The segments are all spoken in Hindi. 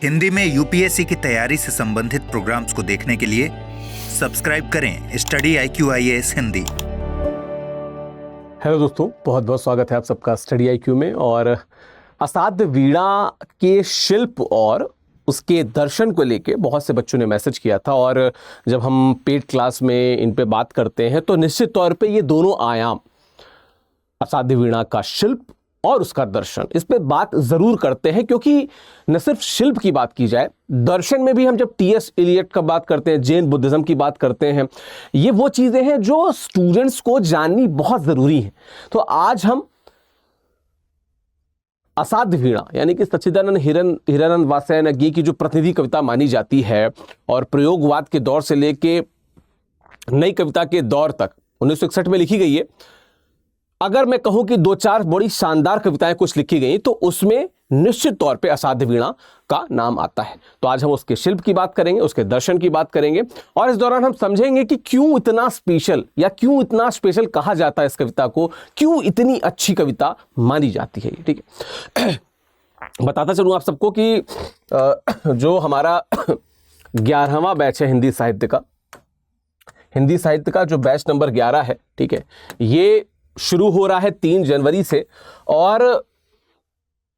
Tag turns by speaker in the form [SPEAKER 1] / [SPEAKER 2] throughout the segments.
[SPEAKER 1] हिंदी में यूपीएससी की तैयारी से संबंधित प्रोग्राम्स को देखने के लिए सब्सक्राइब करें स्टडी IQ हिंदी।
[SPEAKER 2] हेलो दोस्तों, बहुत बहुत स्वागत है आप सबका स्टडी IQ में। और असाध्य वीणा के शिल्प और उसके दर्शन को लेके बहुत से बच्चों ने मैसेज किया था। और जब हम पेड क्लास में इन पे बात करते हैं तो निश्चित तौर पे ये दोनों आयाम, असाध्य वीणा का शिल्प और उसका दर्शन, इस पे बात जरूर करते हैं। क्योंकि न सिर्फ शिल्प की बात की जाए, दर्शन में भी हम जब TS इलियट का बात करते हैं, जैन बुद्धिज्म की बात करते हैं, ये वो चीजें हैं जो स्टूडेंट्स को जाननी बहुत जरूरी है। तो आज हम असाध्य वीणा यानी कि सच्चिदानंद हीरानंद वात्स्यायन की जो प्रतिनिधि कविता मानी जाती है और प्रयोगवाद के दौर से लेके नई कविता के दौर तक 1961 में लिखी गई है। अगर मैं कहूं कि दो चार बड़ी शानदार कविताएं कुछ लिखी गई तो उसमें निश्चित तौर पे असाध्य वीणा का नाम आता है। तो आज हम उसके शिल्प की बात करेंगे, उसके दर्शन की बात करेंगे और इस दौरान हम समझेंगे कि क्यों इतना स्पेशल या क्यों इतना स्पेशल कहा जाता है इस कविता को, क्यों इतनी अच्छी कविता मानी जाती है। ठीक है, बताता चलूं आप सबको कि जो हमारा 11वां बैच है हिंदी साहित्य का जो बैच नंबर 11 है, ठीक है, ये शुरू हो रहा है 3 जनवरी से और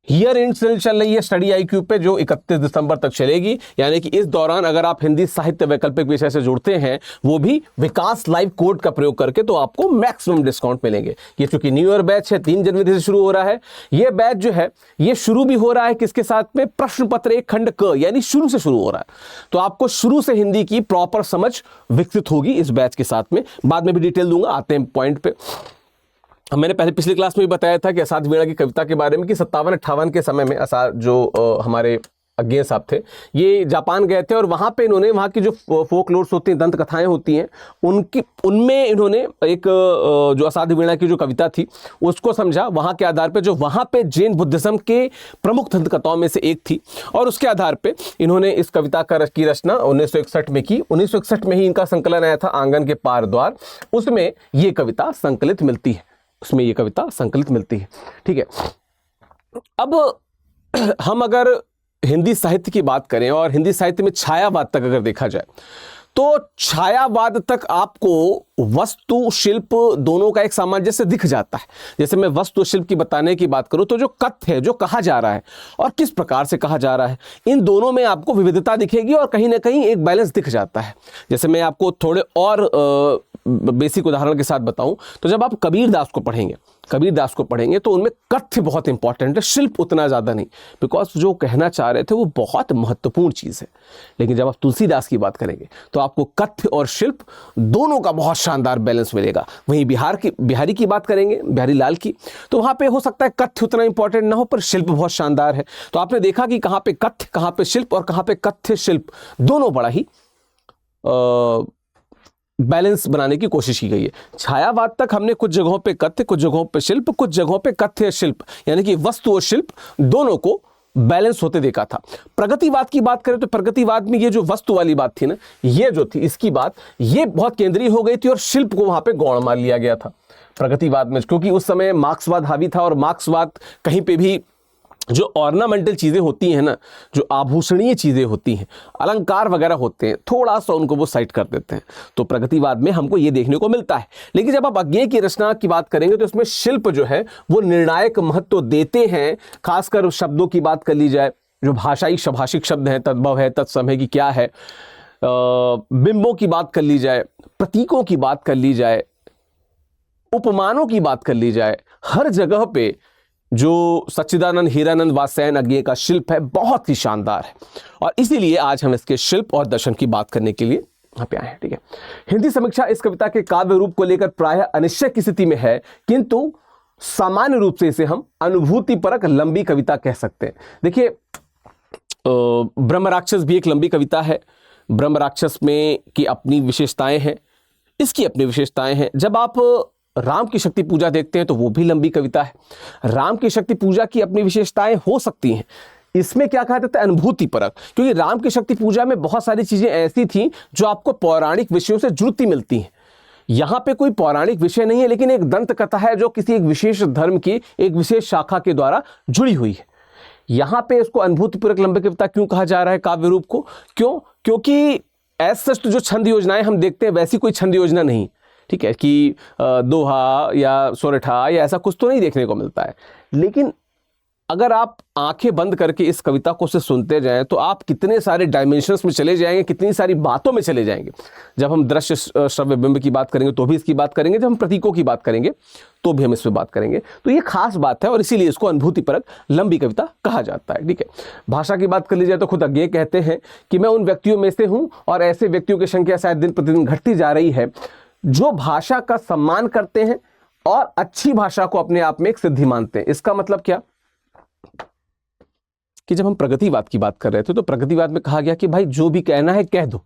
[SPEAKER 2] ईयर एंड सेल चल रही है स्टडी IQ पे जो 31 दिसंबर तक चलेगी। यानी कि इस दौरान अगर आप हिंदी साहित्य वैकल्पिक विषय से जुड़ते हैं, वो भी विकास लाइव कोड का प्रयोग करके, तो आपको मैक्सिमम डिस्काउंट मिलेंगे। ये चूंकि न्यू ईयर बैच है, 3 जनवरी से शुरू हो रहा है। ये बैच जो है ये शुरू भी हो रहा है किसके साथ में, प्रश्न पत्र 1 खंड क, यानी शुरू से शुरू हो रहा है। तो आपको शुरू से हिंदी की प्रॉपर समझ विकसित होगी इस बैच के साथ में। बाद में भी डिटेल दूंगा, आते हैं पॉइंट पे। मैंने पहले पिछली क्लास में भी बताया था कि असाध्य वीणा की कविता के बारे में कि 57-58 के समय में हमारे अज्ञे साहब थे, ये जापान गए थे और वहाँ पे इन्होंने वहाँ की जो फोकलोर्स होती हैं, दंत कथाएं होती हैं, उनमें इन्होंने एक जो असाध्य वीणा की जो कविता थी उसको समझा। वहाँ के आधार पे जो वहाँ पे जैन बुद्धिज्म के प्रमुख दंत कथाओं में से एक थी और उसके आधार पे इन्होंने इस कविता की रचना 1961 में की। 1961 में ही इनका संकलन आया था आंगन के पार द्वार, उसमें ये कविता संकलित मिलती है। ठीक है, अब हम अगर हिंदी साहित्य की बात करें और हिंदी साहित्य में छायावाद तक अगर देखा जाए तो छायावाद तक आपको वस्तु शिल्प दोनों का एक सामंजस्य दिख जाता है। जैसे मैं वस्तु शिल्प की बताने की बात करूं तो जो कथ्य है, जो कहा जा रहा है और किस प्रकार से कहा जा रहा है, इन दोनों में आपको विविधता दिखेगी और कहीं ना कहीं एक बैलेंस दिख जाता है। जैसे मैं आपको थोड़े और बेसिक उदाहरण के साथ बताऊं तो जब आप कबीरदास को पढ़ेंगे तो उनमें कथ्य बहुत इंपॉर्टेंट है, शिल्प उतना ज़्यादा नहीं, बिकॉज जो कहना चाह रहे थे वो बहुत महत्वपूर्ण चीज़ है। लेकिन जब आप तुलसीदास की बात करेंगे तो आपको कथ्य और शिल्प दोनों का बहुत शानदार बैलेंस मिलेगा। वहीं बिहारी की बात करेंगे, बिहारी लाल की, तो वहाँ पे हो सकता है कथ्य उतना इंपॉर्टेंट ना हो पर शिल्प बहुत शानदार है। तो आपने देखा कि कहाँ पे कथ्य, कहाँ पे शिल्प और कहाँ पे कथ्य शिल्प दोनों बड़ा ही बैलेंस बनाने की कोशिश की गई है। छायावाद तक हमने कुछ जगहों पे कथ्य, कुछ जगहों पे शिल्प, कुछ जगहों पे कथ्य शिल्प यानी कि वस्तु और शिल्प दोनों को बैलेंस होते देखा था। प्रगतिवाद की बात करें तो प्रगतिवाद में ये जो वस्तु वाली बात थी ना, ये जो थी इसकी बात, ये बहुत केंद्रीय हो गई थी और शिल्प को वहां पे गौण मान लिया गया था प्रगतिवाद में, क्योंकि उस समय मार्क्सवाद हावी था और मार्क्सवाद कहीं पे भी जो ऑर्नामेंटल चीज़ें होती हैं ना, जो आभूषणीय चीज़ें होती हैं, अलंकार वगैरह होते हैं, थोड़ा सा उनको वो साइड कर देते हैं। तो प्रगतिवाद में हमको ये देखने को मिलता है। लेकिन जब आप अज्ञेय की रचना की बात करेंगे तो इसमें शिल्प जो है वो निर्णायक महत्व देते हैं। खासकर शब्दों की बात कर ली जाए, जो भाषाई भाषिक शब्द हैं, तद्भव है, तत्सम है कि क्या है, बिंबों की बात कर ली जाए, प्रतीकों की बात कर ली जाए, उपमानों की बात कर ली जाए, हर जगह पे जो सच्चिदानंद हीरानंद वात्स्यायन का शिल्प है बहुत ही शानदार है। और इसीलिए आज हम इसके शिल्प और दर्शन की बात करने के लिए यहाँ पे आए हैं। ठीक है, हिंदी समीक्षा इस कविता के काव्य रूप को लेकर प्रायः अनिश्चय की स्थिति में है, किंतु सामान्य रूप से इसे हम अनुभूतिपरक लंबी कविता कह सकते हैं। देखिए, ब्रह्म राक्षस भी एक लंबी कविता है। ब्रह्म राक्षस में की अपनी विशेषताएं हैं, इसकी अपनी विशेषताएं हैं। जब आप राम की शक्ति पूजा देखते हैं तो वो भी लंबी कविता है। राम की शक्ति पूजा की अपनी विशेषताएं हो सकती हैं। इसमें क्या कहा जाता है, अनुभूति परक, क्योंकि राम की शक्ति पूजा में बहुत सारी चीजें ऐसी थी जो आपको पौराणिक विषयों से जुड़ती मिलती हैं। यहाँ पे कोई पौराणिक विषय नहीं है, लेकिन एक दंत कथा है जो किसी एक विशेष धर्म की एक विशेष शाखा के द्वारा जुड़ी हुई है। यहां पे इसको अनुभूतिपूर्वक लंबी कविता क्यों कहा जा रहा है काव्य रूप को? क्योंकि ऐसा जो छंद योजनाएं हम देखते हैं वैसी कोई छंद योजना नहीं, ठीक है, कि दोहा या सोरठा या ऐसा कुछ तो नहीं देखने को मिलता है। लेकिन अगर आप आंखें बंद करके इस कविता को से सुनते जाएं तो आप कितने सारे डायमेंशंस में चले जाएंगे, कितनी सारी बातों में चले जाएंगे। जब हम दृश्य श्रव्य बिंब की बात करेंगे तो भी इसकी बात करेंगे, जब हम प्रतीकों की बात करेंगे तो भी हम इस पर बात करेंगे। तो ये खास बात है और इसीलिए इसको अनुभूतिपरक लंबी कविता कहा जाता है, ठीक है। भाषा की बात कर ली जाए तो खुद अज्ञेय कहते हैं कि मैं उन व्यक्तियों में से हूं और ऐसे व्यक्तियों की संख्या शायद दिन प्रतिदिन घटती जा रही है जो भाषा का सम्मान करते हैं और अच्छी भाषा को अपने आप में एक सिद्धि मानते हैं। इसका मतलब क्या कि जब हम प्रगतिवाद की बात कर रहे थे तो प्रगतिवाद में कहा गया कि भाई जो भी कहना है कह दो,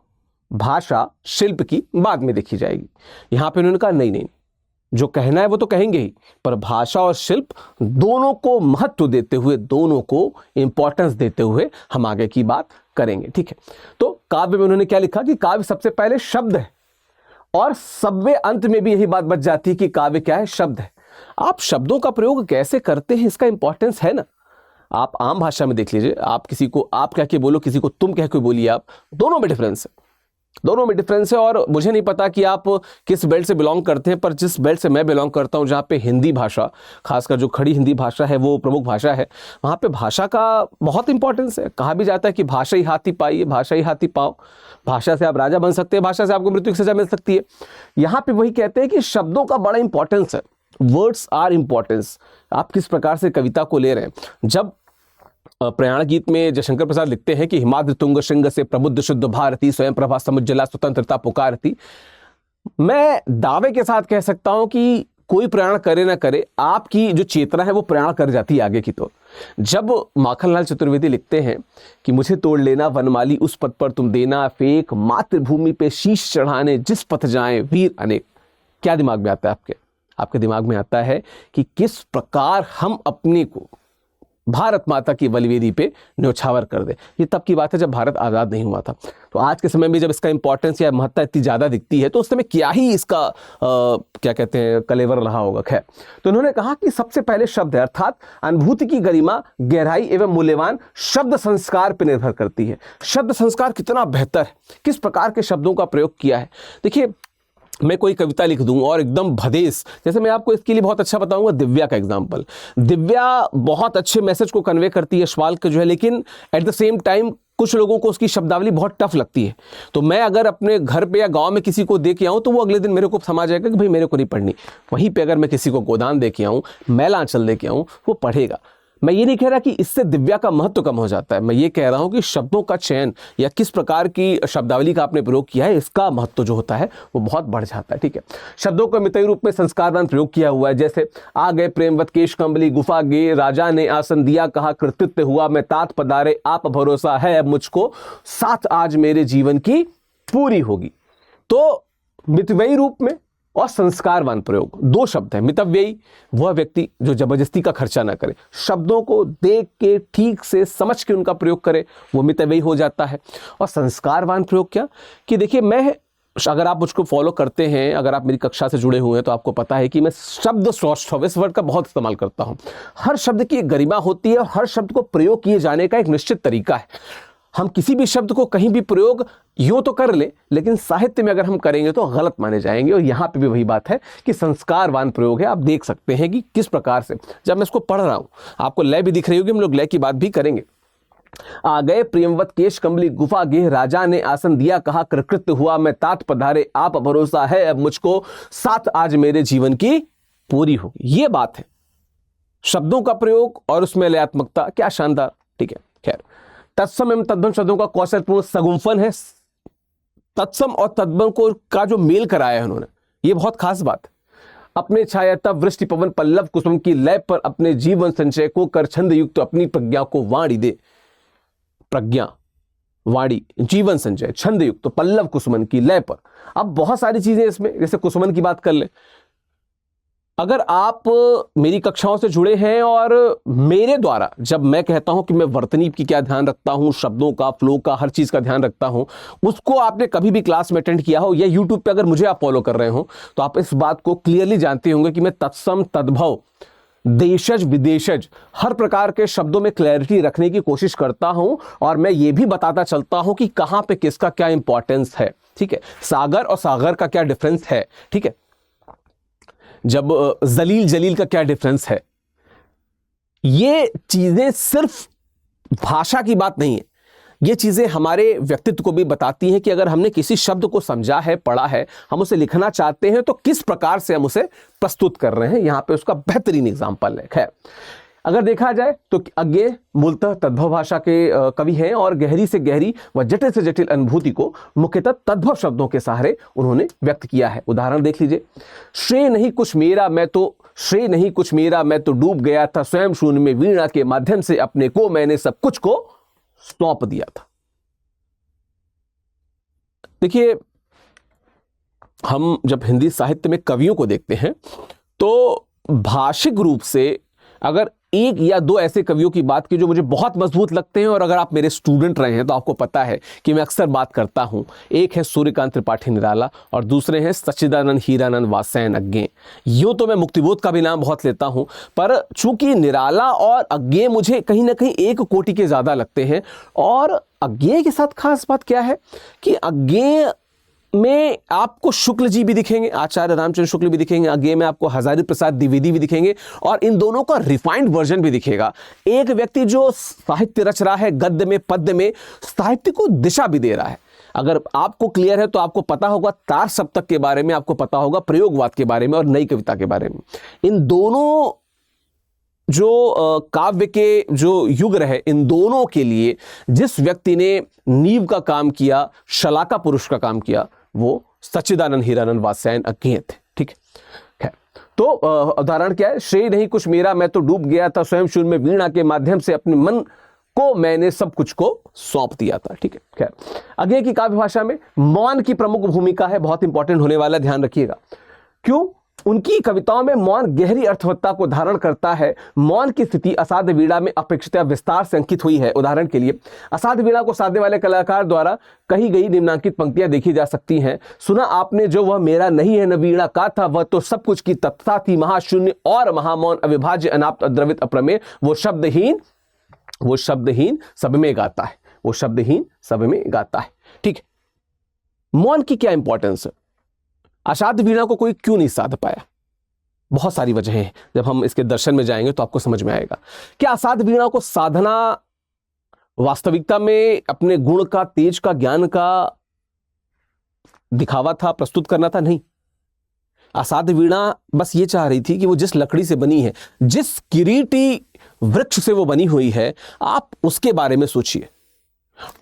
[SPEAKER 2] भाषा शिल्प की बाद में देखी जाएगी। यहां पे उन्होंने कहा नहीं, जो कहना है वो तो कहेंगे ही, पर भाषा और शिल्प दोनों को महत्व देते हुए, दोनों को इंपॉर्टेंस देते हुए हम आगे की बात करेंगे, ठीक है। तो काव्य में उन्होंने क्या लिखा कि काव्य सबसे पहले शब्द है और सबवे अंत में भी यही बात बच जाती है कि काव्य क्या है? शब्द है। आप शब्दों का प्रयोग कैसे करते हैं इसका इंपॉर्टेंस है ना। आप आम भाषा में देख लीजिए, आप किसी को आप कह के बोलो, किसी को तुम कह के बोलिए, आप दोनों में डिफरेंस है, दोनों में डिफरेंस है। और मुझे नहीं पता कि आप किस बेल्ट से बिलोंग करते हैं, पर जिस बेल्ट से मैं बिलोंग करता हूं, जहां पे हिंदी भाषा, खासकर जो खड़ी हिंदी भाषा है वो प्रमुख भाषा है, वहां पे भाषा का बहुत इंपॉर्टेंस है। कहा भी जाता है कि भाषा ही हाथी पाई है, भाषा ही हाथी पाओ। भाषा से आप राजा बन सकते हैं, भाषा से आपको मृत्यु की सजा मिल सकती है। यहां पे वही कहते हैं कि शब्दों का बड़ा इंपॉर्टेंस है, वर्ड्स आर इंपॉर्टेंस। आप किस प्रकार से कविता को ले रहे हैं। जब प्रयाण गीत में जयशंकर प्रसाद लिखते हैं कि हिमाद्रि तुंग श्रृंग से प्रबुद्ध शुद्ध भारती, स्वयं प्रभा समुज्जला स्वतंत्रता पुकारती, मैं दावे के साथ कह सकता हूं कि कोई प्रयाण करे ना करे, आपकी जो चेतना है वो प्रयाण कर जाती है आगे की। तो जब माखनलाल चतुर्वेदी लिखते हैं कि मुझे तोड़ लेना वनमाली उस पथ पर तुम देना फेंक, मातृभूमि पे शीश चढ़ाने जिस पथ जाएं वीर अनेक, क्या दिमाग में आता है आपके दिमाग में आता है कि किस प्रकार हम अपने को भारत माता की बलिवेदी पे न्यौछावर कर दे। ये तब की बात है जब भारत आज़ाद नहीं हुआ था। तो आज के समय में जब इसका इंपॉर्टेंस या महत्ता इतनी ज़्यादा दिखती है तो उस समय क्या ही इसका क्या कहते हैं कलेवर रहा होगा। खैर, तो उन्होंने कहा कि सबसे पहले शब्द है, अर्थात अनुभूति की गरिमा, गहराई एवं मूल्यवान शब्द संस्कार पर निर्भर करती है। शब्द संस्कार कितना बेहतर है, किस प्रकार के शब्दों का प्रयोग किया है। देखिए, मैं कोई कविता लिख दूं और एकदम भदेस, जैसे मैं आपको इसके लिए बहुत अच्छा बताऊंगा दिव्या का एग्जांपल। दिव्या बहुत अच्छे मैसेज को कन्वे करती है, श्वाल का जो है, लेकिन एट द सेम टाइम कुछ लोगों को उसकी शब्दावली बहुत टफ लगती है। तो मैं अगर अपने घर पे या गांव में किसी को दे के आऊं तो वो अगले दिन मेरे को समझ जाएगा कि भाई मेरे को नहीं पढ़नी। वहीं पे अगर मैं किसी को गोदान दे के आऊं, मैला आंचल दे के आऊं, वो पढ़ेगा। मैं ये नहीं कह रहा कि इससे दिव्या का महत्व कम हो जाता है, मैं ये कह रहा हूं कि शब्दों का चयन या किस प्रकार की शब्दावली का आपने प्रयोग किया है, इसका महत्व जो होता है वो बहुत बढ़ जाता है, ठीक है। शब्दों को मितव्ययी रूप में संस्कारवान प्रयोग किया हुआ है, जैसे आ गए प्रेमवत केश कम्बली गुफा गे, राजा ने आसन दिया कहा कृतित्व हुआ, मैं तात पधारे आप भरोसा है अब मुझको, साथ आज मेरे जीवन की पूरी होगी। तो मितव्ययी रूप में और संस्कारवान प्रयोग, दो शब्द है। मितव्ययी वह व्यक्ति जो जबरदस्ती का खर्चा ना करे, शब्दों को देख के ठीक से समझ के उनका प्रयोग करे, वो मितव्ययी हो जाता है। और संस्कारवान प्रयोग क्या कि देखिए, मैं अगर आप मुझको फॉलो करते हैं, अगर आप मेरी कक्षा से जुड़े हुए हैं तो आपको पता है कि मैं शब्द सौष्ठव इस वर्ड का बहुत इस्तेमाल करता हूं। हर शब्द की एक गरिमा होती है और हर शब्द को प्रयोग किए जाने का एक निश्चित तरीका है। हम किसी भी शब्द को कहीं भी प्रयोग यूं तो कर ले, लेकिन साहित्य में अगर हम करेंगे तो गलत माने जाएंगे। और यहां पे भी वही बात है कि संस्कारवान प्रयोग है। आप देख सकते हैं कि किस प्रकार से, जब मैं इसको पढ़ रहा हूं, आपको लय भी दिख रही होगी, हम लोग लय की बात भी करेंगे। आ गए प्रेमवत केश कमली गुफा गेह, राजा ने आसन दिया कहा कृतकृत्य हुआ, मैं तात पधारे आप भरोसा है अब मुझको, साथ आज मेरे जीवन की पूरी होगी। ये बात है शब्दों का प्रयोग और उसमें लयात्मकता, क्या शानदार, ठीक है। खैर, तत्सम एवं तद्भव शब्दों का कौशलपूर्ण सगुंफन है। तत्सम और तद्भव को का जो मेल कराया है उन्होंने, ये बहुत खास बात है। अपने छाया तब वृष्टि पवन पल्लव कुसुम की लय पर, अपने जीवन संचय को कर छंद युक्त, अपनी प्रज्ञा को वाणी दे। प्रज्ञा, वाणी, जीवन संचय, छंद युक्त, तो पल्लव कुसुमन की लय पर। अब बहुत सारी चीजें इसमें, जैसे कुसुमन की बात कर ले, अगर आप मेरी कक्षाओं से जुड़े हैं और मेरे द्वारा जब मैं कहता हूं कि मैं वर्तनी की क्या ध्यान रखता हूं, शब्दों का, फ्लो का, हर चीज का ध्यान रखता हूं, उसको आपने कभी भी क्लास में अटेंड किया हो या यूट्यूब पे अगर मुझे आप फॉलो कर रहे हो तो आप इस बात को क्लियरली जानते होंगे कि मैं तत्सम तद्भव देशज विदेशज हर प्रकार के शब्दों में क्लैरिटी रखने की कोशिश करता हूं, और मैं ये भी बताता चलता हूं कि कहां पे किसका क्या इंपॉर्टेंस है। ठीक है, सागर और सागर का क्या डिफरेंस है। ठीक है, जब जलील जलील का क्या डिफरेंस है। ये चीजें सिर्फ भाषा की बात नहीं है, ये चीजें हमारे व्यक्तित्व को भी बताती हैं कि अगर हमने किसी शब्द को समझा है, पढ़ा है, हम उसे लिखना चाहते हैं तो किस प्रकार से हम उसे प्रस्तुत कर रहे हैं। यहां पे उसका बेहतरीन एग्जाम्पल है। अगर देखा जाए तो अज्ञेय मूलतः तद्भव भाषा के कवि हैं और गहरी से गहरी व जटिल से जटिल अनुभूति को मुख्यतः तद्भव शब्दों के सहारे उन्होंने व्यक्त किया है। उदाहरण देख लीजिए, श्रेय नहीं कुछ मेरा मैं तो डूब गया था स्वयं शून्य में, वीणा के माध्यम से अपने को मैंने सब कुछ को सौंप दिया था। देखिए, हम जब हिंदी साहित्य में कवियों को देखते हैं तो भाषिक रूप से अगर एक या दो ऐसे कवियों की बात की जो मुझे बहुत मजबूत लगते हैं, और अगर आप मेरे स्टूडेंट रहे हैं तो आपको पता है कि मैं अक्सर बात करता हूं, एक है सूर्यकांत त्रिपाठी निराला और दूसरे हैं सच्चिदानंद हीरानंद वात्स्यायन अज्ञेय। यूं तो मैं मुक्तिबोध का भी नाम बहुत लेता हूं, पर चूंकि निराला और अज्ञेय मुझे कहीं ना कहीं एक कोटि के ज्यादा लगते हैं। और अज्ञेय के साथ खास बात क्या है कि अज्ञेय में आपको शुक्ल जी भी दिखेंगे, आचार्य रामचंद्र शुक्ल भी दिखेंगे, अज्ञेय में आपको हजारी प्रसाद द्विवेदी भी दिखेंगे, और इन दोनों का रिफाइंड वर्जन भी दिखेगा। एक व्यक्ति जो साहित्य रच रहा है, गद्य में पद्य में साहित्य को दिशा भी दे रहा है। अगर आपको क्लियर है तो आपको पता होगा तार सप्तक के बारे में, आपको पता होगा प्रयोगवाद के बारे में और नई कविता के बारे में। इन दोनों जो काव्य के जो युग रहे, इन दोनों के लिए जिस व्यक्ति ने नींव का काम किया, शलाका पुरुष का काम किया, वो सच्चिदानंद हीरानंद वात्स्यायन अज्ञेय थे। ठीक है, तो उदाहरण क्या है, श्रेय नहीं कुछ मेरा मैं तो डूब गया था स्वयं शून्य में, वीणा के माध्यम से अपने मन को मैंने सब कुछ को सौंप दिया था। ठीक है, खैर अज्ञेय की काव्य भाषा में मौन की प्रमुख भूमिका है, बहुत इंपॉर्टेंट होने वाला, ध्यान रखिएगा। क्यों? उनकी कविताओं में मौन गहरी अर्थवत्ता को धारण करता है। मौन की स्थिति असाध्य वीणा में अपेक्षित विस्तार से अंकित हुई है। उदाहरण के लिए असाध्य वीणा को साधने वाले कलाकार द्वारा कही गई निम्नांकित पंक्तियां देखी जा सकती हैं। सुना आपने जो वह मेरा नहीं है न वीणा का था, वह तो सब कुछ की तत्ता थी, महाशून्य और महामौन, अविभाज्य अनाप्त अद्रवित अप्रमेय, वो शब्दहीन सब में गाता है, वो शब्दहीन सब में गाता है। ठीक है, मौन की क्या इंपॉर्टेंस है? असाध्य वीणा को कोई क्यों नहीं साध पाया? बहुत सारी वजहें हैं, जब हम इसके दर्शन में जाएंगे तो आपको समझ में आएगा। क्या असाध्य वीणा को साधना वास्तविकता में अपने गुण का, तेज का, ज्ञान का दिखावा था, प्रस्तुत करना था? नहीं। असाध्य वीणा बस ये चाह रही थी कि वो जिस लकड़ी से बनी है, जिस किरीटी वृक्ष से वो बनी हुई है, आप उसके बारे में सोचिए।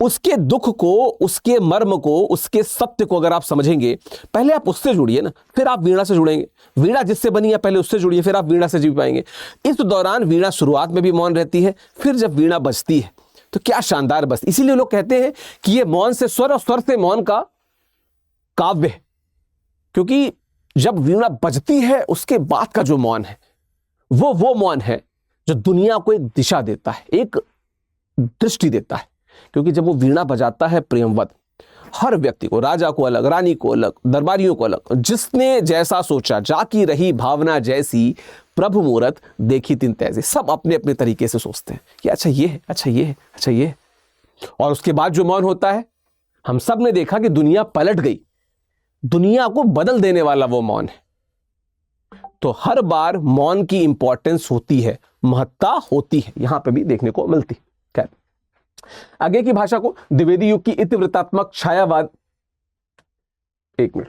[SPEAKER 2] उसके दुख को, उसके मर्म को, उसके सत्य को अगर आप समझेंगे, पहले आप उससे जुड़िए ना, फिर आप वीणा से जुड़ेंगे। वीणा जिससे बनी है पहले उससे जुड़िए, फिर आप वीणा से जुड़ पाएंगे। इस दौरान वीणा शुरुआत में भी मौन रहती है, फिर जब वीणा बजती है तो क्या शानदार बजती। इसीलिए लोग कहते हैं कि ये मौन से स्वर और स्वर से मौन का काव्य है, क्योंकि जब वीणा बजती है उसके बाद का जो मौन है वो मौन है जो दुनिया को एक दिशा देता है, एक दृष्टि देता है। क्योंकि जब वो वीणा बजाता है प्रेमवत, हर व्यक्ति को, राजा को अलग, रानी को अलग, दरबारियों को अलग, जिसने जैसा सोचा, जाकी रही भावना जैसी, प्रभु मूरत देखी तिन तैसी, सब अपने अपने तरीके से सोचते हैं कि अच्छा ये है, अच्छा ये है, अच्छा ये है। और उसके बाद जो मौन होता है, हम सब ने देखा कि दुनिया पलट गई, दुनिया को बदल देने वाला वो मौन है। तो हर बार मौन की इंपॉर्टेंस होती है, महत्ता होती है, यहां पे भी देखने को मिलती है। आगे की भाषा को द्विवेदी युग की इतिवृत्तात्मक छायावाद, एक मिनट,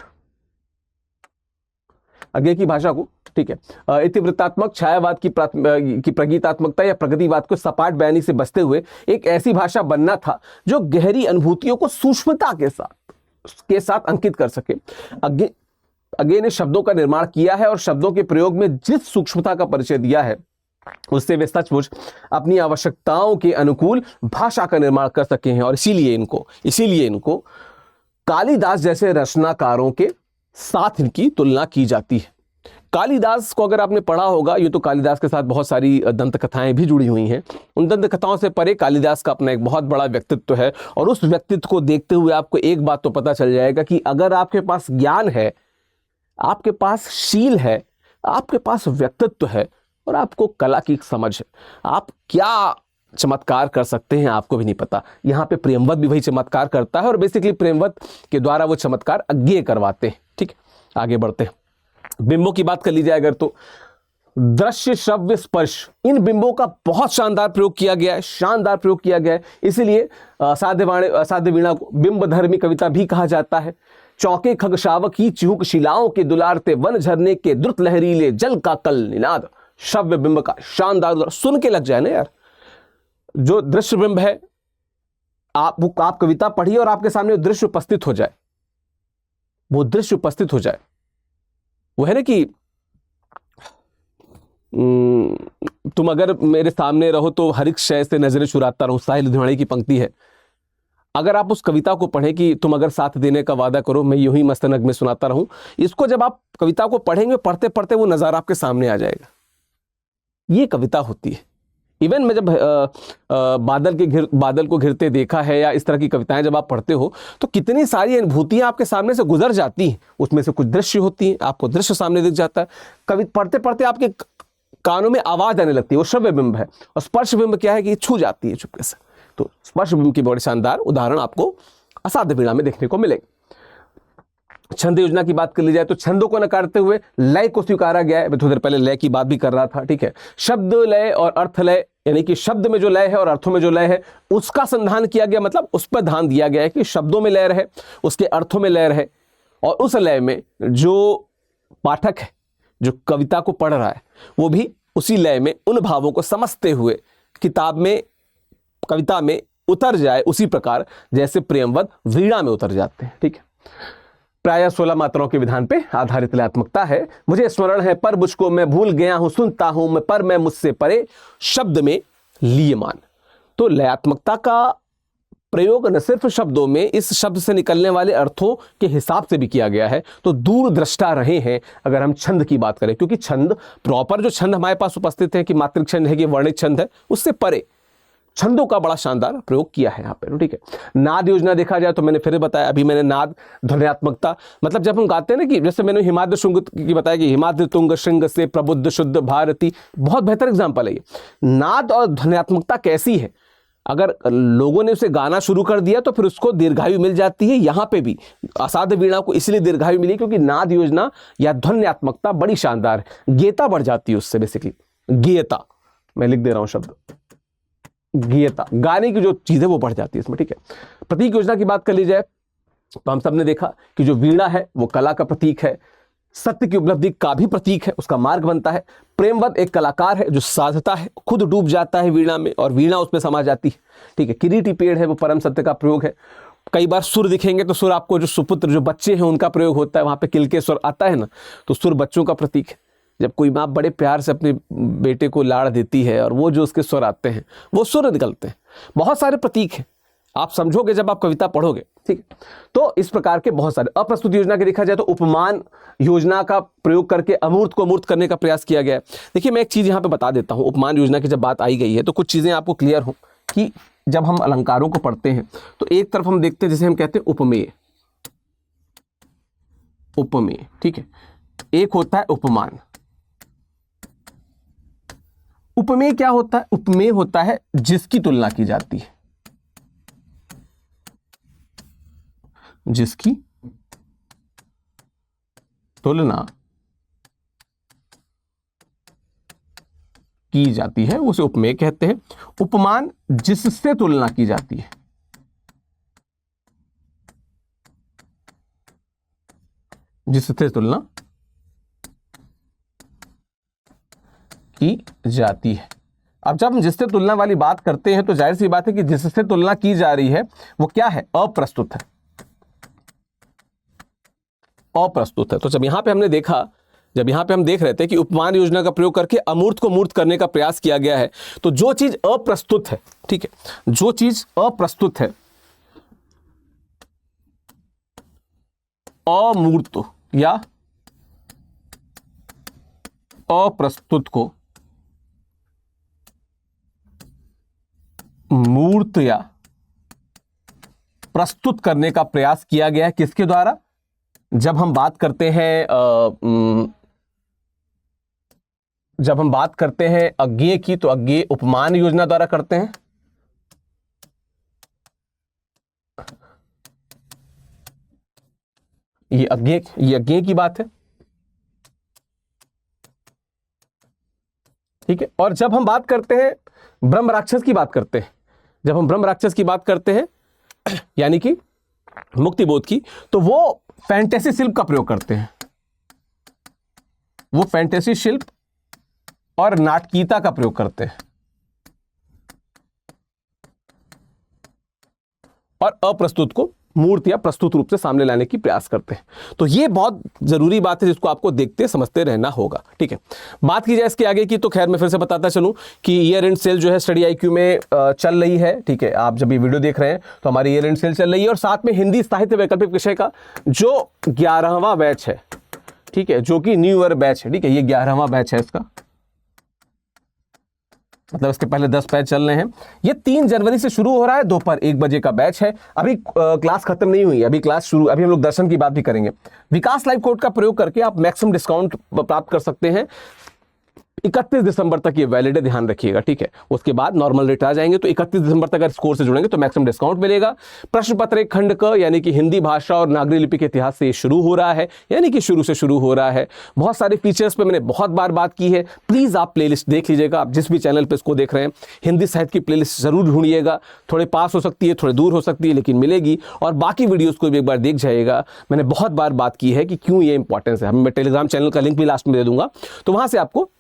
[SPEAKER 2] आगे की भाषा को, ठीक है, इतिवृत्तात्मक छायावाद की प्रगीतात्मकता या प्रगतिवाद को सपाट बयानी से बचते हुए एक ऐसी भाषा बनना था जो गहरी अनुभूतियों को सूक्ष्मता के साथ अंकित कर सके। अज्ञेय ने शब्दों का निर्माण किया है और शब्दों के प्रयोग में जिस सूक्ष्मता का परिचय दिया है उससे वे सचमुच अपनी आवश्यकताओं के अनुकूल भाषा का निर्माण कर सके हैं। और इसीलिए इनको कालिदास जैसे रचनाकारों के साथ इनकी तुलना की जाती है। कालिदास को अगर आपने पढ़ा होगा, ये तो कालिदास के साथ बहुत सारी दंत कथाएं भी जुड़ी हुई हैं। उन दंत कथाओं से परे कालिदास का अपना एक बहुत बड़ा व्यक्तित्व है, और उस व्यक्तित्व को देखते हुए आपको एक बात तो पता चल जाएगा कि अगर आपके पास ज्ञान है, आपके पास शील है, आपके पास व्यक्तित्व है, और आपको कला की समझ है, आप क्या चमत्कार कर सकते हैं आपको भी नहीं पता। यहाँ पे प्रेमवत भी वही चमत्कार करता है और बेसिकली प्रेमवत के द्वारा वो चमत्कार अज्ञेय करवाते हैं। ठीक है, आगे बढ़ते हैं। बिंबों की बात कर ली जाए अगर तो दृश्य श्रव्य स्पर्श, इन बिंबों का बहुत शानदार प्रयोग किया गया है, शानदार प्रयोग किया गया है। इसीलिए असाध्य वीणा को बिंब धर्मी कविता भी कहा जाता है। चौके खग शावक ही चिहुक शिलाओं के दुलारते वन झरने के द्रुत लहरीले जल का कल निनाद। श्रव्य बिंब का शानदार, सुन के लग जाए ना यार। जो दृश्य बिंब है, आप कविता पढ़िए और आपके सामने दृश्य उपस्थित हो जाए, वो दृश्य उपस्थित हो जाए। वो है ना कि तुम अगर मेरे सामने रहो तो हर एक शय से नजरें चुराता रहूं, साहिल लुधियाने की पंक्ति है। अगर आप उस कविता को पढ़ें कि तुम अगर साथ देने का वादा करो मैं यूं ही मस्तनग में सुनाता रहूं, इसको जब आप कविता को पढ़ेंगे, पढ़ते पढ़ते वो नजारा आपके सामने आ जाएगा। ये कविता होती है। इवन मैं जब बादल को घिरते देखा है या इस तरह की कविताएं जब आप पढ़ते हो तो कितनी सारी अनुभूतियां आपके सामने से गुजर जाती हैं। उसमें से कुछ दृश्य होती हैं, आपको दृश्य सामने दिख जाता है। कविता पढ़ते पढ़ते आपके कानों में आवाज आने लगती है, वो श्रव्य बिंब है। और स्पर्श बिंब क्या है कि छू जाती है चुपके से। तो स्पर्श बिंब की बड़ी शानदार उदाहरण आपको असाध्य वीणा में देखने को मिलेगा। छंद योजना की बात कर ली जाए तो छंदों को नकारते हुए लय को स्वीकारा गया है। मैं थोड़ी देर पहले लय की बात भी कर रहा था। ठीक है, शब्द लय और अर्थ लय, यानी कि शब्द में जो लय है और अर्थों में जो लय है उसका संधान किया गया, मतलब उस पर ध्यान दिया गया है कि शब्दों में लय रहे, उसके अर्थों में लय रहे, और उस लय में जो पाठक है, जो कविता को पढ़ रहा है, वो भी उसी लय में उन भावों को समझते हुए किताब में, कविता में उतर जाए, उसी प्रकार जैसे प्रेमवत वीणा में उतर जाते हैं। ठीक है, प्रायः 16 मात्राओं के विधान पे आधारित लयात्मकता है। मुझे स्मरण है पर मुझको, मैं भूल गया हूं, सुनता हूं मैं पर मैं मुझसे परे, शब्द में लिए मान। तो लयात्मकता का प्रयोग न सिर्फ शब्दों में, इस शब्द से निकलने वाले अर्थों के हिसाब से भी किया गया है। तो दूरदृष्टा रहे हैं अगर हम छंद की बात करें, क्योंकि छंद प्रॉपर जो छंद हमारे पास उपस्थित है कि मात्रिक छंद है कि वर्णित छंद है, उससे परे छंदों का बड़ा शानदार प्रयोग किया है यहाँ पे। ठीक है, नाद योजना देखा जाए तो मैंने फिर बताया, अभी मैंने नाद ध्वन्यात्मकता, मतलब जब हम गाते हैं ना कि जैसे मैंने हिमाद्रि शुंग की बताया कि हिमाद्रि तुंग श्रृंग से प्रबुद्ध शुद्ध भारती, बहुत बेहतर एग्जाम्पल है ये। नाद और ध्वन्यात्मकता कैसी है, अगर लोगों ने उसे गाना शुरू कर दिया तो फिर उसको दीर्घायु मिल जाती है। यहाँ पे भी असाध्य वीणा को इसलिए दीर्घायु मिली क्योंकि नाद योजना या ध्वन्यात्मकता बड़ी शानदार है, गेयता बढ़ जाती है उससे। बेसिकली गेयता, मैं लिख दे रहा हूं शब्द, गेयता, गाने की जो चीज है वो बढ़ जाती है इसमें। ठीक है, प्रतीक योजना की बात कर ली जाए तो हम सब ने देखा कि जो वीणा है वो कला का प्रतीक है, सत्य की उपलब्धि का भी प्रतीक है, उसका मार्ग बनता है। प्रेमवत एक कलाकार है जो साधता है, खुद डूब जाता है वीणा में और वीणा उसमें समा जाती है। ठीक है, किरीटी पेड़ है वो परम सत्य का प्रयोग है। कई बार सुर दिखेंगे तो सुर आपको जो सुपुत्र, जो बच्चे हैं उनका प्रयोग होता है, वहां पे किल के स्वर आता है ना, तो सुर बच्चों का प्रतीक है। जब कोई माँ बड़े प्यार से अपने बेटे को लाड़ देती है और वो जो उसके स्वर आते हैं वो सुर निकलते हैं। बहुत सारे प्रतीक हैं, आप समझोगे जब आप कविता पढ़ोगे। ठीक है, तो इस प्रकार के बहुत सारे। अप्रस्तुत योजना की देखा जाए तो उपमान योजना का प्रयोग करके अमूर्त को मूर्त करने का प्रयास किया गया है। देखिए मैं एक चीज यहाँ पे बता देता हूँ, उपमान योजना की जब बात आई गई है तो कुछ चीजें आपको क्लियर हो कि जब हम अलंकारों को पढ़ते हैं तो एक तरफ हम देखते हैं जैसे हम कहते हैं उपमेय, उपमेय। ठीक है, एक होता है उपमान। उपमेय क्या होता है? उपमेय होता है जिसकी तुलना की जाती है, जिसकी तुलना की जाती है उसे उपमेय कहते हैं। उपमान जिससे तुलना की जाती है, जिससे तुलना की जाती है। अब जब हम जिससे तुलना वाली बात करते हैं तो जाहिर सी बात है कि जिससे तुलना की जा रही है वो क्या है? अप्रस्तुत है, अप्रस्तुत है। तो जब यहां पे हमने देखा, जब यहां पे हम देख रहे थे कि उपमान योजना का प्रयोग करके अमूर्त को मूर्त करने का प्रयास किया गया है, तो जो चीज अप्रस्तुत है, ठीक है, जो चीज अप्रस्तुत है, अमूर्त या अप्रस्तुत को मूर्त या प्रस्तुत करने का प्रयास किया गया है। किसके द्वारा? जब हम बात करते हैं जब हम बात करते हैं अज्ञेय की तो अज्ञेय उपमान योजना द्वारा करते हैं। ये अज्ञेय की बात है, ठीक है। और जब हम बात करते हैं ब्रह्म राक्षस की बात करते हैं, जब हम ब्रह्म राक्षस की बात करते हैं यानी कि मुक्ति बोध की, तो वो फैंटेसी शिल्प का प्रयोग करते हैं। वो फैंटेसी शिल्प और नाटकीयता का प्रयोग करते हैं और अप्रस्तुत को मूर्त या प्रस्तुत रूप से सामने लाने की प्रयास करते हैं। तो ये बहुत जरूरी बात है जिसको आपको देखते समझते रहना होगा, ठीक है। बात की जाए इसके आगे की, तो खैर मैं फिर से बताता चलूं कि ईयर एंड सेल जो है स्टडी आईक्यू में चल रही है, ठीक है। आप जब ये वीडियो देख रहे हैं तो हमारी ईयर एंड सेल चल रही है और साथ में हिंदी साहित्य वैकल्पिक विषय का जो 11वां बैच है, ठीक है, जो कि न्यू ईयर बैच है, ठीक है। ये 11वां बैच है इसका, मतलब इसके पहले 10 बैच चल रहे हैं। ये 3 जनवरी से शुरू हो रहा है, दोपहर 1 बजे का बैच है। अभी क्लास खत्म नहीं हुई, अभी क्लास शुरू, अभी हम लोग दर्शन की बात भी करेंगे। विकास लाइव कोड का प्रयोग करके आप मैक्सिमम डिस्काउंट प्राप्त कर सकते हैं। 31 दिसंबर तक ये वैलिड है, ध्यान रखिएगा, ठीक है। उसके बाद नॉर्मल रेट आ जाएंगे, तो 31 दिसंबर तक अगर इस कोर्स से जुड़ेंगे तो मैक्सिमम डिस्काउंट मिलेगा। प्रश्न पत्र एक खंड क यानी कि हिंदी भाषा और नागरी लिपि के इतिहास से ये शुरू हो रहा है, यानी कि शुरू से शुरू हो रहा है। बहुत सारे फीचर्स पे मैंने बहुत बार बात की है, प्लीज आप प्लेलिस्ट देख लीजिएगा। आप जिस भी चैनल पे इसको देख रहे हैं, हिंदी साहित्य की प्लेलिस्ट जरूर ढूंढिएगा। थोड़े पास हो सकती है, थोड़े दूर हो सकती है, लेकिन मिलेगी। और बाकी वीडियोज को भी एक बार देख जाइएगा। मैंने बहुत बार बात की है कि क्यों ये इंपॉर्टेंस है। मैं टेलीग्राम चैनल का लिंक भी लास्ट में दे दूंगा, तो वहां से आपको,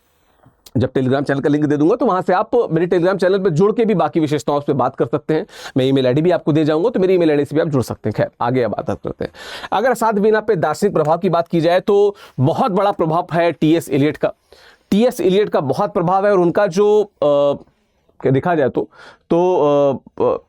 [SPEAKER 2] जब टेलीग्राम चैनल का लिंक दे दूंगा तो वहां से आप मेरे टेलीग्राम चैनल पर जुड़ के भी बाकी विशेषताओं पे बात कर सकते हैं। मैं ईमेल आईडी भी आपको दे जाऊंगा, तो मेरी ईमेल आईडी से भी आप जुड़ सकते हैं। खैर आगे अब बात करते हैं। अगर साथ बिना पे दार्शनिक प्रभाव की बात की जाए तो बहुत बड़ा प्रभाव है टीएस इलियट का। टीएस इलियट का बहुत प्रभाव है और उनका जो देखा जाए तो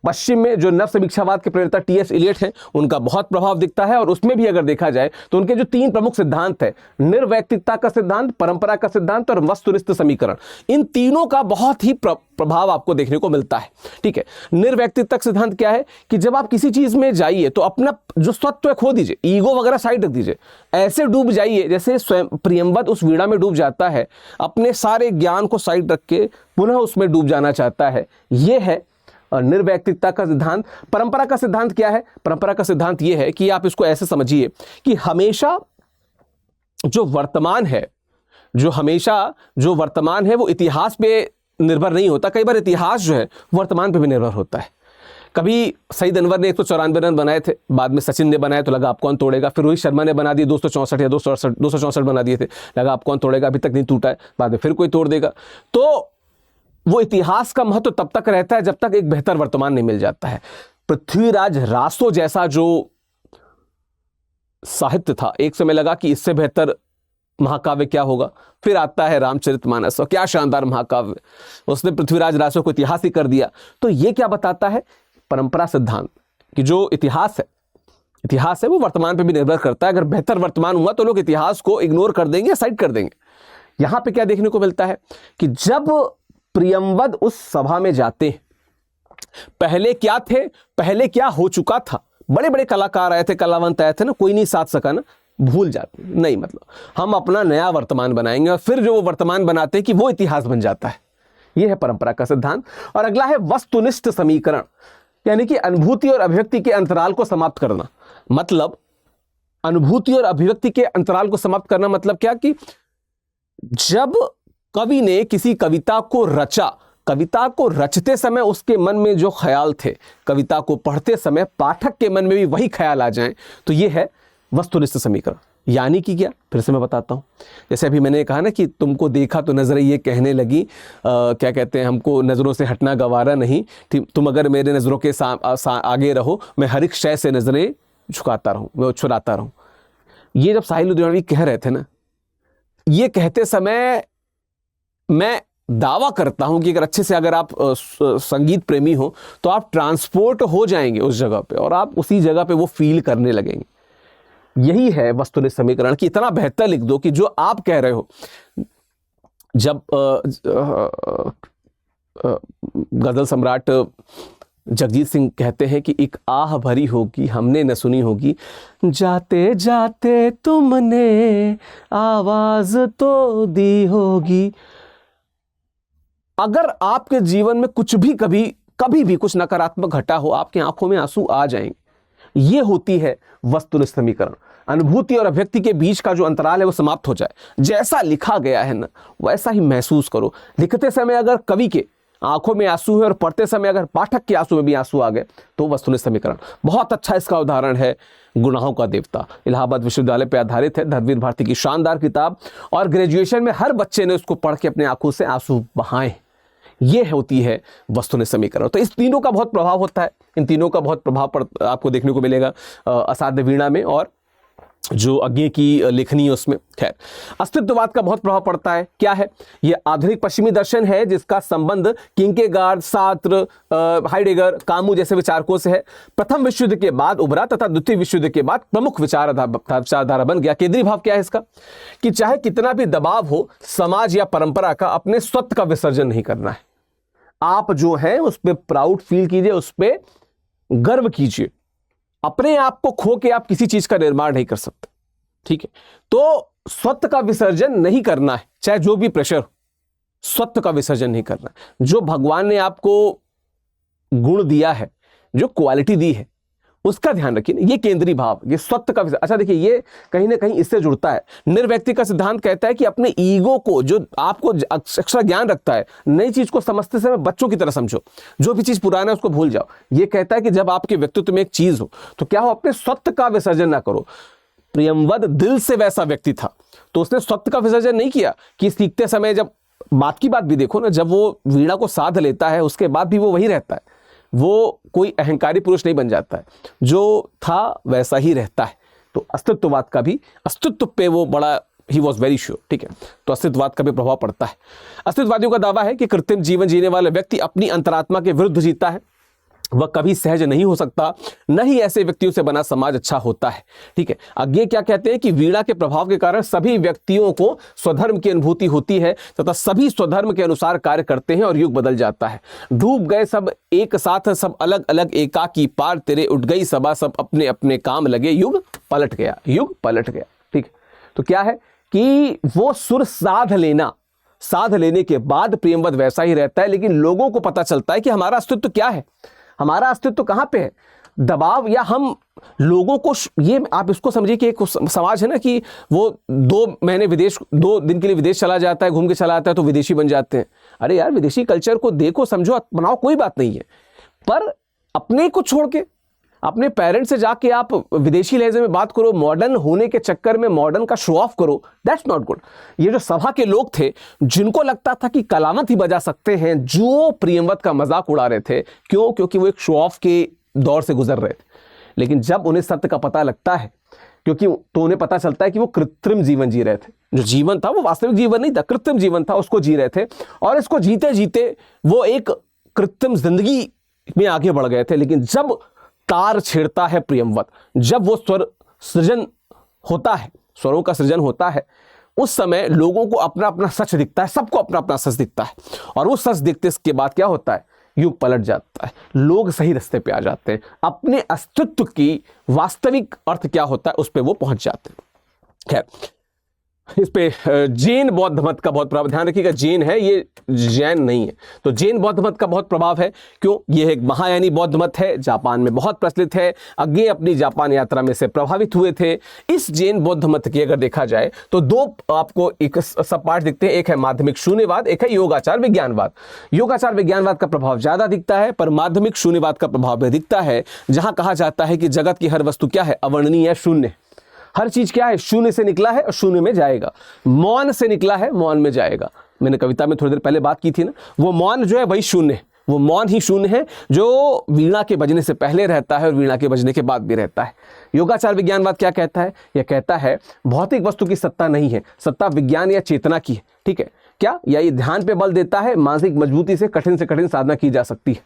[SPEAKER 2] पश्चिम में जो नव समीक्षावाद के प्रणेता टीएस इलियट हैं, उनका बहुत प्रभाव दिखता है। और उसमें भी अगर देखा जाए तो उनके जो 3 प्रमुख सिद्धांत है, निर्वैयक्तिकता का सिद्धांत, परंपरा का सिद्धांत और वस्तुनिष्ठ समीकरण, इन तीनों का बहुत ही प्रभाव आपको देखने को मिलता है, ठीक है। निर्वैयक्तिकता सिद्धांत क्या है कि जब आप किसी चीज में जाइए तो अपना जो स्वत्व खो दीजिए, ईगो वगैरह साइड रख दीजिए, ऐसे डूब जाइए जैसे स्वयं प्रियंवद उस वीणा में डूब जाता है, अपने सारे ज्ञान को साइड रख के पुनः उसमें डूब जाना चाहता है। यह है निर्वैयक्तिकता का सिद्धांत। परंपरा का सिद्धांत क्या है? परंपरा का सिद्धांत यह है कि आप इसको ऐसे समझिए कि हमेशा जो वर्तमान है वो इतिहास पे निर्भर नहीं होता। कई बार इतिहास जो है वर्तमान पे भी निर्भर होता है। कभी सईद अनवर ने 194 रन बनाए थे, बाद में सचिन ने बनाए तो लगा आप कौन तोड़ेगा। फिर रोहित शर्मा ने बना दिए 264 या 264 बना दिए थे, लगा आप कौन तोड़ेगा, अभी तक नहीं टूटा है, बाद में फिर कोई तोड़ देगा। तो वो इतिहास का महत्व तब तक रहता है जब तक एक बेहतर वर्तमान नहीं मिल जाता है। पृथ्वीराज रासो जैसा जो साहित्य था, एक समय लगा कि इससे बेहतर महाकाव्य क्या होगा। फिर आता है रामचरितमानस, और क्या शानदार महाकाव्य, उसने पृथ्वीराज रासो को इतिहास ही कर दिया। तो ये क्या बताता है? परंपरा सिद्धांत कि जो इतिहास है वो वर्तमान पे भी निर्भर करता है। अगर बेहतर वर्तमान हुआ तो लोग इतिहास को इग्नोर कर देंगे या साइड कर देंगे। यहां पे क्या देखने को मिलता है कि जब प्रियंवद उस सभा में जाते हैं, पहले क्या थे, पहले क्या हो चुका था, बड़े बड़े कलाकार आए थे, कलावंत आए थे ना, कोई नहीं साथ सका ना, भूल जाते नहीं, मतलब हम अपना नया वर्तमान बनाएंगे और फिर जो वो वर्तमान बनाते हैं कि वो इतिहास बन जाता है। यह है परंपरा का सिद्धांत। और अगला है वस्तुनिष्ठ समीकरण, यानी कि अनुभूति और अभिव्यक्ति के अंतराल को समाप्त करना। मतलब अनुभूति और अभिव्यक्ति के अंतराल को समाप्त करना मतलब क्या कि जब कवि ने किसी कविता को रचा, कविता को रचते समय उसके मन में जो ख्याल थे, कविता को पढ़ते समय पाठक के मन में भी वही ख्याल आ जाएं, तो यह है वस्तुनिष्ठ समीकरण। यानी कि क्या, फिर से मैं बताता हूं। जैसे अभी मैंने कहा ना कि तुमको देखा तो नजरें ये कहने लगी, क्या कहते हैं, हमको नजरों से हटना गवारा नहीं, तुम अगर मेरे नजरों के आगे रहो, मैं हर एक शय से नजरें झुकाता रहूं, मैं छुड़ाता रहूं। ये जब साहिल लुधियानवी कह रहे थे ना, ये कहते समय मैं दावा करता हूं कि अगर आप संगीत प्रेमी हो तो आप ट्रांसपोर्ट हो जाएंगे उस जगह पे और आप उसी जगह पे वो फील करने लगेंगे। यही है वस्तुनिष्ठ समीकरण कि इतना बेहतर लिख दो कि जो आप कह रहे हो। जब गजल सम्राट जगजीत सिंह कहते हैं कि एक आह भरी होगी हमने न सुनी होगी, जाते जाते तुमने आवाज तो दी होगी। अगर आपके जीवन में कुछ भी कभी भी कुछ नकारात्मक घटा हो, आपकी आंखों में आंसू आ जाएंगे। ये होती है वस्तुनिष्ठ समीकरण। अनुभूति और अभिव्यक्ति के बीच का जो अंतराल है वो समाप्त हो जाए। जैसा लिखा गया है ना वैसा ही महसूस करो। लिखते समय अगर कवि के आंखों में आंसू है और पढ़ते समय अगर पाठक के आंसू में भी आंसू आ गए तो वस्तुनिष्ठ समीकरण। बहुत अच्छा इसका उदाहरण है गुनाहों का देवता, इलाहाबाद विश्वविद्यालय पर आधारित है, धर्मवीर भारती की शानदार किताब, और ग्रेजुएशन में हर बच्चे ने उसको पढ़ के अपने आंखों से आंसू बहाए। ये होती है वस्तुनिष्ठ समीकरण। तो इस तीनों का बहुत प्रभाव होता है, इन तीनों का बहुत प्रभाव आपको देखने को मिलेगा असाध्य वीणा में और जो अज्ञे की लेखनी है उसमें। खैर, अस्तित्ववाद का बहुत प्रभाव पड़ता है। क्या है ये? आधुनिक पश्चिमी दर्शन है जिसका संबंध किंकेगार्ड, सार्त्र, हाइडेगर, कामू जैसे विचारकों से है। प्रथम विश्व युद्ध के बाद उभरा तथा द्वितीय विश्व युद्ध के बाद प्रमुख विचारधारा बन गया। केंद्रीय भाव क्या है इसका? कि चाहे कितना भी दबाव हो, समाज या परंपरा का अपने स्वत्व का विसर्जन नहीं करना है। आप जो है उस पर प्राउड फील कीजिए, उस पर गर्व कीजिए। अपने आप को खो के आप किसी चीज का निर्माण नहीं कर सकते। ठीक है, तो स्वत्व का विसर्जन नहीं करना है, चाहे जो भी प्रेशर हो, स्वत्व का विसर्जन नहीं करना है। जो भगवान ने आपको गुण दिया है, जो क्वालिटी दी है, उसका ध्यान रखिए। ये केंद्रीय भाव, ये स्वत्व का विसर्जन। अच्छा देखिए, ये कहीं ना कहीं इससे जुड़ता है। निर्व्यक्ति का सिद्धांत कहता है कि अपने ईगो को, जो आपको एक्स्ट्रा ज्ञान रखता है, नई चीज को समझते समय बच्चों की तरह समझो, जो भी चीज पुराना है उसको भूल जाओ। ये कहता है कि जब आपके व्यक्तित्व में एक चीज हो तो क्या हो, अपने स्वत्व का विसर्जन ना करो। प्रियंवद दिल से वैसा व्यक्ति था तो उसने स्वत्व का विसर्जन नहीं किया कि सीखते समय, जब बात की बात भी देखो ना, जब वो वीणा को साध लेता है उसके बाद भी वो वही रहता है, वो कोई अहंकारी पुरुष नहीं बन जाता है, जो था वैसा ही रहता है। तो अस्तित्ववाद का भी, अस्तित्व पे वो बड़ा, ही वॉज वेरी श्योर। ठीक है, तो अस्तित्ववाद का भी प्रभाव पड़ता है। अस्तित्ववादियों का दावा है कि कृत्रिम जीवन जीने वाला व्यक्ति अपनी अंतरात्मा के विरुद्ध जीता है, वह कभी सहज नहीं हो सकता, न ही ऐसे व्यक्तियों से बना समाज अच्छा होता है। ठीक है, अज्ञे क्या कहते हैं कि वीणा के प्रभाव के कारण सभी व्यक्तियों को स्वधर्म की अनुभूति होती है तथा सभी स्वधर्म के अनुसार कार्य करते हैं और युग बदल जाता है। डूब गए सब एक साथ, सब अलग अलग एकाकी पार तेरे, उठ गई सभा, सब अपने अपने काम लगे, युग पलट गया, युग पलट गया। ठीक है, तो क्या है कि वो सुर साध लेने के बाद प्रियंवद वैसा ही रहता है, लेकिन लोगों को पता चलता है कि हमारा अस्तित्व क्या है, हमारा अस्तित्व कहां पे है। दबाव, या हम लोगों को, ये आप इसको समझिए कि एक समाज है ना कि वो 2 दिन के लिए विदेश चला जाता है, घूम के चला आता है तो विदेशी बन जाते हैं। अरे यार, विदेशी कल्चर को देखो, समझो, अपनाओ, कोई बात नहीं है, पर अपने को छोड़ के अपने पेरेंट्स से जाके आप विदेशी लहजे में बात करो, मॉडर्न होने के चक्कर में मॉडर्न का शो ऑफ करो, दैट्स नॉट गुड। ये जो सभा के लोग थे जिनको लगता था कि कलामत ही बजा सकते हैं, जो प्रियंवद का मजाक उड़ा रहे थे, क्यों? क्योंकि वो एक शो ऑफ के दौर से गुजर रहे थे। लेकिन जब उन्हें सत्य का पता लगता है, क्योंकि तो उन्हें पता चलता है कि वो कृत्रिम जीवन जी रहे थे। जो जीवन था वो वास्तविक जीवन नहीं था, कृत्रिम जीवन था, उसको जी रहे थे, और इसको जीते जीते वो एक कृत्रिम जिंदगी में आगे बढ़ गए थे। लेकिन जब तार छेड़ता है प्रियंवद, जब वो स्वर सृजन होता है, स्वरों का सृजन होता है, उस समय लोगों को अपना अपना सच दिखता है, सबको अपना अपना सच दिखता है, और वो सच दिखते के बाद क्या होता है, युग पलट जाता है, लोग सही रास्ते पे आ जाते हैं, अपने अस्तित्व की वास्तविक अर्थ क्या होता है उस पर वो पहुंच जाते हैं। खैर, इस पे जैन बौद्ध मत का बहुत प्रभाव, ध्यान रखिएगा, जैन है ये, जैन नहीं है। तो जैन बौद्ध मत का बहुत प्रभाव है। क्यों? ये एक महायानी बौद्ध मत है, जापान में बहुत प्रचलित है। अज्ञे अपनी जापान यात्रा में से प्रभावित हुए थे। इस जैन बौद्ध मत की अगर देखा जाए तो 2 आपको एक सब पाठ दिखते हैं, एक है माध्यमिक शून्यवाद, एक है योगाचार विज्ञानवाद। योगाचार विज्ञानवाद का प्रभाव ज्यादा दिखता है, पर माध्यमिक शून्यवाद का प्रभाव भी दिखता है, जहां कहा जाता है कि जगत की हर वस्तु क्या है, अवर्णनीय, शून्य। हर चीज क्या है, शून्य से निकला है और शून्य में जाएगा। मौन से निकला है, मौन में जाएगा। मैंने कविता में थोड़ी देर पहले बात की थी ना, वो मौन जो है वही शून्य है, वो मौन ही शून्य है जो वीणा के बजने से पहले रहता है और वीणा के बजने के बाद भी रहता है। योगाचार विज्ञानवाद क्या कहता है? यह कहता है भौतिक वस्तु की सत्ता नहीं है, सत्ता विज्ञान या चेतना की है। ठीक है, क्या? या ये ध्यान पे बल देता है, मानसिक मजबूती से कठिन साधना की जा सकती है।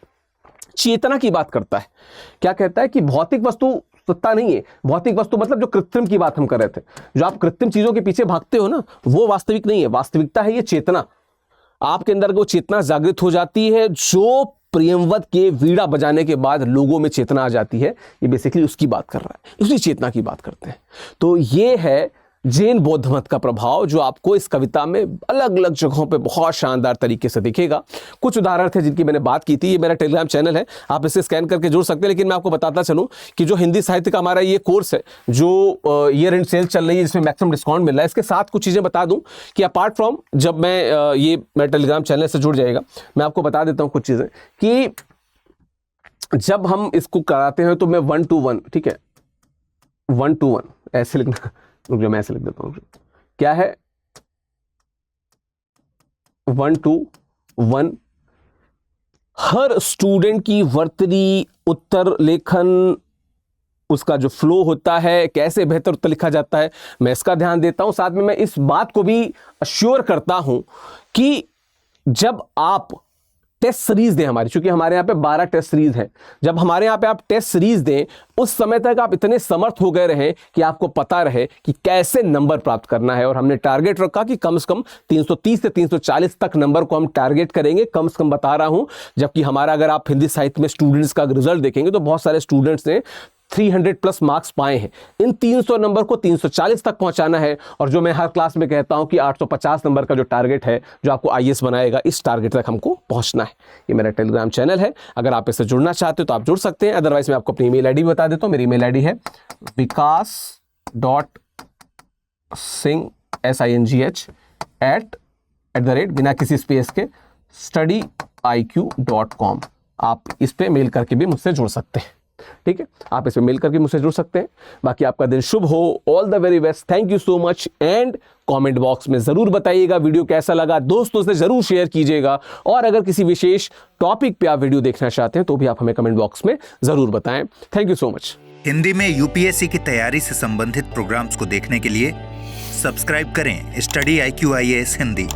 [SPEAKER 2] चेतना की बात करता है, क्या कहता है कि भौतिक वस्तु सत्ता नहीं है। भौतिक वस्तु मतलब जो कृत्रिम की बात हम कर रहे थे, जो आप कृत्रिम चीजों के पीछे भागते हो ना, वो वास्तविक नहीं है। वास्तविकता है ये चेतना। आपके अंदर वो चेतना जागृत हो जाती है जो प्रियंवद के वीणा बजाने के बाद लोगों में चेतना आ जाती है, ये बेसिकली उसकी बात कर रहा है, उसी चेतना की बात करते हैं। तो ये है जैन बौद्ध मत का प्रभाव, जो आपको इस कविता में अलग अलग जगहों पे बहुत शानदार तरीके से दिखेगा। कुछ उदाहरण थे जिनकी मैंने बात की थी। ये मेरा टेलीग्राम चैनल है, आप इसे स्कैन करके जुड़ सकते हैं। लेकिन मैं आपको बताता चलूं कि जो हिंदी साहित्य का हमारा ये कोर्स है, जो ईयर एंड सेल चल रही है, जिसमें मैक्सिमम डिस्काउंट मिल रहा है, इसके साथ कुछ चीज़ें बता दूं कि अपार्ट फ्रॉम जब मैं ये मेरा टेलीग्राम चैनल से जुड़ जाएगा, मैं आपको बता देता हूँ कुछ चीज़ें कि जब हम इसको कराते हैं तो मैं 1 to 1, ठीक है, 1 to 1 ऐसे लिखना, रुक जाओ मैं ऐसे लिख देता हूँ, क्या है 1 to 1। हर स्टूडेंट की वर्तनी, उत्तर लेखन, उसका जो फ्लो होता है, कैसे बेहतर उत्तर लिखा जाता है, मैं इसका ध्यान देता हूं। साथ में मैं इस बात को भी अश्योर करता हूं कि जब आप टेस्ट सीरीज दें हमारी, चूंकि हमारे यहाँ पे 12 टेस्ट सीरीज हैं, जब हमारे यहाँ पे आप टेस्ट सीरीज दें, उस समय तक आप इतने समर्थ हो गए रहें कि आपको पता रहे कि कैसे नंबर प्राप्त करना है। और हमने टारगेट रखा कि कम से कम 330 से 340 तक नंबर को हम टारगेट करेंगे, कम से कम बता रहा हूं। जबकि हमारा, अगर आप हिंदी साहित्य में स्टूडेंट्स का रिजल्ट देखेंगे तो बहुत सारे स्टूडेंट्स ने 300 प्लस मार्क्स पाए हैं। इन 300 नंबर को 340 तक पहुंचाना है। और जो मैं हर क्लास में कहता हूं कि 850 नंबर का जो टारगेट है, जो आपको आईएएस बनाएगा, इस टारगेट तक हमको पहुंचना है। ये मेरा टेलीग्राम चैनल है, अगर आप इससे जुड़ना चाहते हो तो आप जुड़ सकते हैं। अदरवाइज मैं आपको अपनी ईमेल आईडी बता देता हूं। मेरी ईमेल आईडी है vikas.singh बिना किसी स्पेस के studyiq.com। आप इस पे मेल करके भी मुझसे जुड़ सकते हैं, ठीक है, आप इस पे मेल करके मुझसे जुड़ सकते हैं। बाकी आपका दिन शुभ हो, all the very best, thank you so much. And comment box में जरूर बताइएगा वीडियो कैसा लगा, दोस्तों से जरूर शेयर कीजिएगा। और अगर किसी विशेष टॉपिक पे आप वीडियो देखना चाहते हैं तो भी आप हमें कमेंट बॉक्स में जरूर बताएं। Thank you so much.
[SPEAKER 1] Hindi में यूपीएससी की तैयारी से संबंधित प्रोग्राम्स को देखने के लिए सब्सक्राइब करें स्टडी IQ IAS हिंदी।